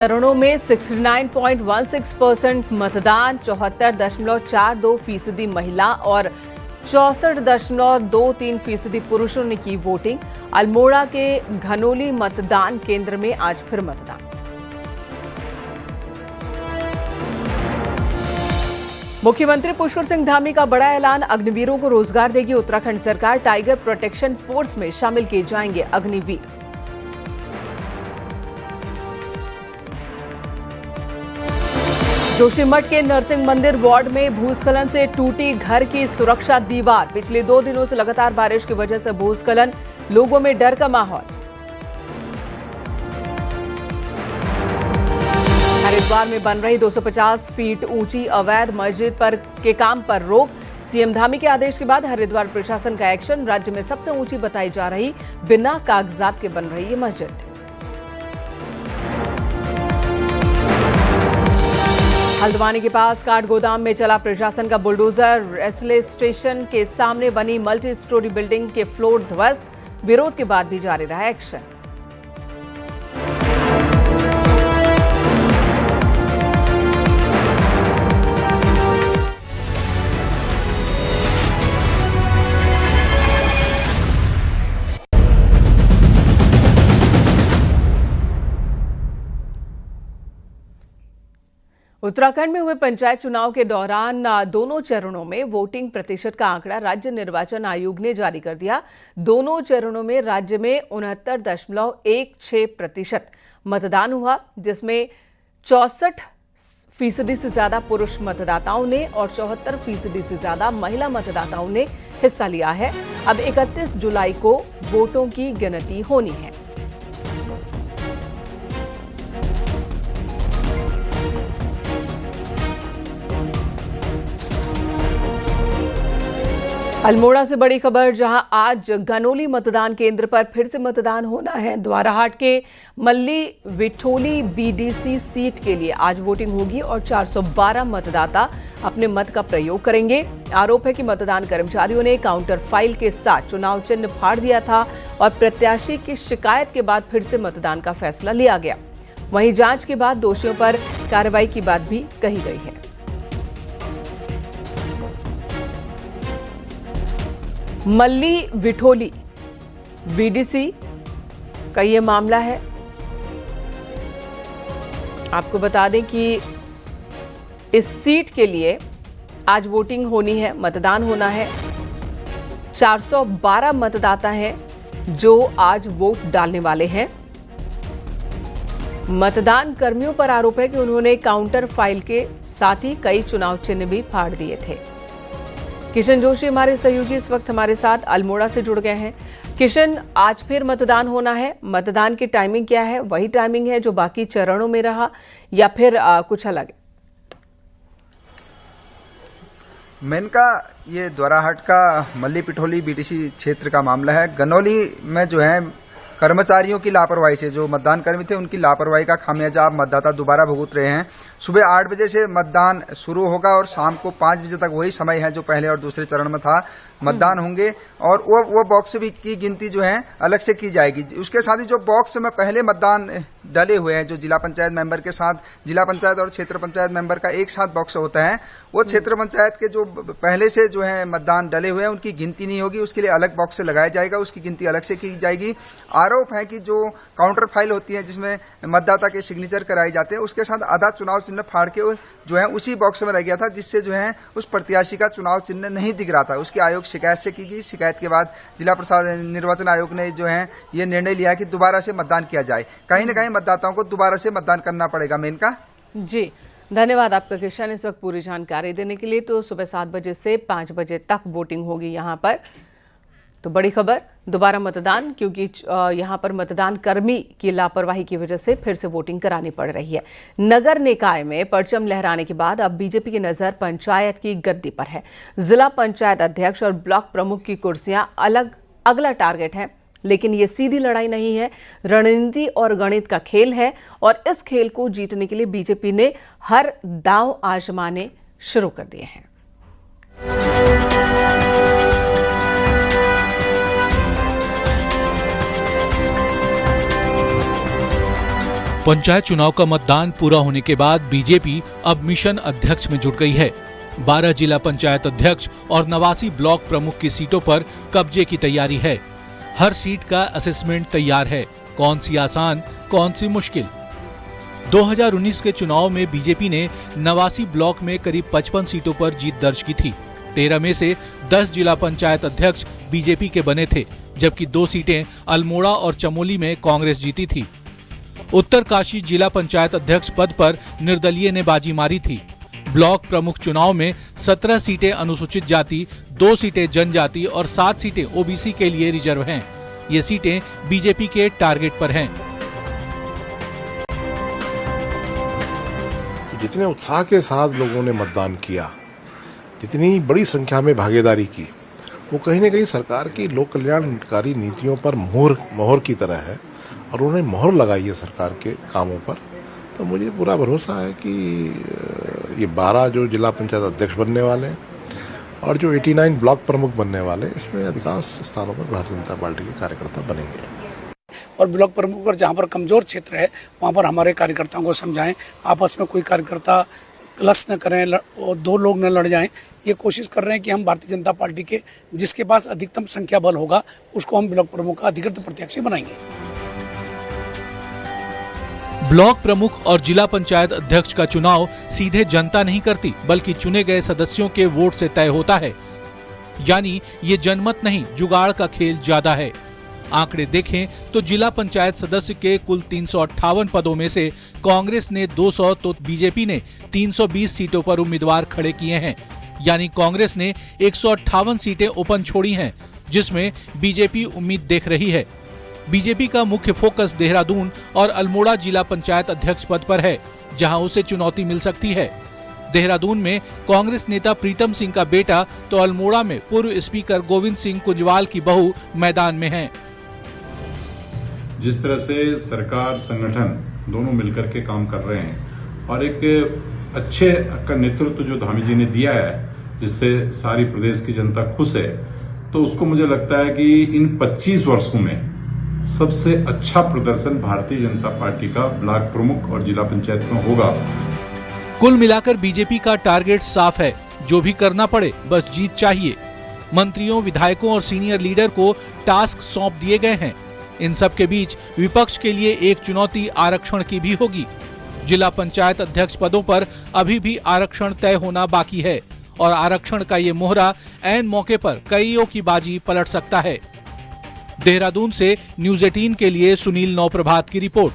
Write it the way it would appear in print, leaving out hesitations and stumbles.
चरणों में 69.16% मतदान, 74.42% महिला और 64.23% पुरुषों ने की वोटिंग। अल्मोड़ा के घनोली मतदान केंद्र में आज फिर मतदान। मुख्यमंत्री पुष्कर सिंह धामी का बड़ा ऐलान, अग्निवीरों को रोजगार देगी उत्तराखंड सरकार। टाइगर प्रोटेक्शन फोर्स में शामिल किए जाएंगे अग्निवीर। जोशीमठ के नरसिंह मंदिर वार्ड में भूस्खलन से टूटी घर की सुरक्षा दीवार। पिछले 2 दिनों से लगातार बारिश की वजह से भूस्खलन, लोगों में डर का माहौल। हरिद्वार में बन रही 250 फीट ऊंची अवैध मस्जिद के काम पर रोक। सीएम धामी के आदेश के बाद हरिद्वार प्रशासन का एक्शन। राज्य में सबसे ऊंची बताई जा रही बिना कागजात के बन रही ये मस्जिद। हल्द्वानी के पास काठ गोदाम में चला प्रशासन का बुलडोजर। रेलवे स्टेशन के सामने बनी मल्टी स्टोरी बिल्डिंग के फ्लोर ध्वस्त। विरोध के बाद भी जारी रहा एक्शन। उत्तराखंड में हुए पंचायत चुनाव के दौरान दोनों चरणों में वोटिंग प्रतिशत का आंकड़ा राज्य निर्वाचन आयोग ने जारी कर दिया। दोनों चरणों में राज्य में 69.16% मतदान हुआ, जिसमें 64% से ज्यादा पुरुष मतदाताओं ने और 74% से ज्यादा महिला मतदाताओं ने हिस्सा लिया है। अब 31 जुलाई को वोटों की गिनती होनी है। अल्मोड़ा से बड़ी खबर, जहां आज घनोली मतदान केंद्र पर फिर से मतदान होना है। द्वाराहाट के मल्ली विठोली बीडीसी सीट के लिए आज वोटिंग होगी और 412 मतदाता अपने मत का प्रयोग करेंगे। आरोप है कि मतदान कर्मचारियों ने काउंटर फाइल के साथ चुनाव चिन्ह फाड़ दिया था और प्रत्याशी की शिकायत के बाद फिर से मतदान का फैसला लिया गया। वहीं जांच के बाद दोषियों पर कार्रवाई की बात भी कही गई है। मल्ली विठोली बीडीसी का ये मामला है। आपको बता दें कि इस सीट के लिए आज वोटिंग होनी है, मतदान होना है। 412 मतदाता हैं जो आज वोट डालने वाले हैं। मतदान कर्मियों पर आरोप है कि उन्होंने काउंटर फाइल के साथ ही कई चुनाव चिन्ह भी फाड़ दिए थे। किशन जोशी हमारे सहयोगी इस वक्त हमारे साथ अल्मोड़ा से जुड़ गए हैं। किशन, आज फिर मतदान होना है, मतदान की टाइमिंग क्या है? वही टाइमिंग है जो बाकी चरणों में रहा या फिर कुछ अलग है? मेनका ये द्वाराहाट का मल्ली पिठोली बीटीसी क्षेत्र का मामला है। गनौली में जो है कर्मचारियों की लापरवाही से, जो मतदान कर्मी थे उनकी लापरवाही का खामियाजा अब मतदाता दोबारा भुगत रहे हैं। सुबह 8 बजे से मतदान शुरू होगा और शाम को 5 बजे तक वही समय है जो पहले और दूसरे चरण में था। मतदान होंगे और वो बॉक्स भी की गिनती जो है अलग से की जाएगी। उसके साथ ही जो बॉक्स में पहले मतदान डले हुए हैं, जो जिला पंचायत मेंबर के साथ जिला पंचायत और क्षेत्र पंचायत मेंबर का एक साथ बॉक्स होता है, वो क्षेत्र पंचायत के जो पहले से जो है मतदान डले हुए हैं उनकी गिनती नहीं होगी। उसके लिए अलग बॉक्स से लगाया जाएगा, उसकी गिनती अलग से की जाएगी। आरोप है कि जो काउंटर फाइल होती है जिसमें मतदाता के सिग्नेचर कराए जाते हैं, उसके साथ आधा चुनाव चिन्ह फाड़ के जो है उसी बॉक्स में रह गया था, जिससे जो है उस प्रत्याशी का चुनाव चिन्ह नहीं दिख रहा था। उसकी आयोग शिकायत से की गई। शिकायत के बाद जिला निर्वाचन आयोग ने जो है ये निर्णय लिया कि दोबारा से मतदान किया जाए। कहीं न कहीं मतदाताओं को दोबारा से मतदान करना पड़ेगा। मेनका जी, धन्यवाद आपका किशन, इस वक्त पूरी जानकारी देने के लिए। तो सुबह 7 बजे से 5 बजे तक वोटिंग होगी यहाँ पर। तो बड़ी खबर, दोबारा मतदान, क्योंकि यहाँ पर मतदान कर्मी की लापरवाही की वजह से फिर से वोटिंग करानी पड़ रही है। नगर निकाय में परचम लहराने के बाद अब बीजेपी की नजर पंचायत की गद्दी पर है। जिला पंचायत अध्यक्ष और ब्लॉक प्रमुख की कुर्सियां अगला टारगेट है, लेकिन ये सीधी लड़ाई नहीं है, रणनीति और गणित का खेल है और इस खेल को जीतने के लिए बीजेपी ने हर दांव आजमाने शुरू कर दिए हैं। पंचायत चुनाव का मतदान पूरा होने के बाद बीजेपी अब मिशन अध्यक्ष में जुट गई है। 12 जिला पंचायत अध्यक्ष और 89 ब्लॉक प्रमुख की सीटों पर कब्जे की तैयारी है। हर सीट का असेसमेंट तैयार है, कौन सी आसान, कौन सी मुश्किल। 2019 के चुनाव में बीजेपी ने 89 ब्लॉक में करीब 55 सीटों पर जीत दर्ज की थी। 13 में से 10 जिला पंचायत अध्यक्ष बीजेपी के बने थे, जबकि 2 सीटें अल्मोड़ा और चमोली में कांग्रेस जीती थी। उत्तरकाशी जिला पंचायत अध्यक्ष पद पर निर्दलीय ने बाजी मारी थी। ब्लॉक प्रमुख चुनाव में 17 सीटें अनुसूचित जाति, 2 सीटें जनजाति और 7 सीटें ओबीसी के लिए रिजर्व हैं। ये सीटें बीजेपी के टारगेट पर हैं। जितने उत्साह के साथ लोगों ने मतदान किया, जितनी बड़ी संख्या में भागीदारी की, वो कहीं न कहीं सरकार की लोक कल्याणकारी नीतियों पर मोहर की तरह है और उन्होंने मोहर लगाई है सरकार के कामों पर। तो मुझे पूरा भरोसा है कि ये 12 जो जिला पंचायत अध्यक्ष बनने वाले हैं और जो 89 ब्लॉक प्रमुख बनने वाले, इसमें अधिकांश स्थानों पर भारतीय जनता पार्टी के कार्यकर्ता बनेंगे। और ब्लॉक प्रमुख पर जहाँ पर कमजोर क्षेत्र है वहाँ पर हमारे कार्यकर्ताओं को समझाएं, आपस में कोई कार्यकर्ता क्लश न करें और 2 लोग न लड़ जाएं। ये कोशिश कर रहे हैं कि हम भारतीय जनता पार्टी के जिसके पास अधिकतम संख्या बल होगा उसको हम ब्लॉक प्रमुख का अधिकृत प्रत्याशी बनाएंगे। ब्लॉक प्रमुख और जिला पंचायत अध्यक्ष का चुनाव सीधे जनता नहीं करती, बल्कि चुने गए सदस्यों के वोट से तय होता है। यानी ये जनमत नहीं, जुगाड़ का खेल ज्यादा है। आंकड़े देखें तो जिला पंचायत सदस्य के कुल 358 पदों में से कांग्रेस ने 200 तो बीजेपी ने 320 सीटों पर उम्मीदवार खड़े किए हैं। यानी कांग्रेस ने 158 सीटें ओपन छोड़ी हैं, जिसमें बीजेपी उम्मीद देख रही है। बीजेपी का मुख्य फोकस देहरादून और अल्मोड़ा जिला पंचायत अध्यक्ष पद पर है, जहां उसे चुनौती मिल सकती है। देहरादून में कांग्रेस नेता प्रीतम सिंह का बेटा तो अल्मोड़ा में पूर्व स्पीकर गोविंद सिंह कुंजवाल की बहू मैदान में है। जिस तरह से सरकार संगठन दोनों मिलकर के काम कर रहे हैं और एक अच्छे का नेतृत्व जो धामी जी ने दिया है, जिससे सारी प्रदेश की जनता खुश है, तो उसको मुझे लगता है कि इन 25 वर्षों में सबसे अच्छा प्रदर्शन भारतीय जनता पार्टी का ब्लॉक प्रमुख और जिला पंचायत में होगा। कुल मिलाकर बीजेपी का टारगेट साफ है, जो भी करना पड़े बस जीत चाहिए। मंत्रियों, विधायकों और सीनियर लीडर को टास्क सौंप दिए गए हैं। इन सब के बीच विपक्ष के लिए एक चुनौती आरक्षण की भी होगी। जिला पंचायत अध्यक्ष पदों पर अभी भी आरक्षण तय होना बाकी है और आरक्षण का ये मोहरा ऐन मौके पर कईयों की बाजी पलट सकता है। देहरादून से न्यूज़ 18 के लिए सुनील नौप्रभात की रिपोर्ट।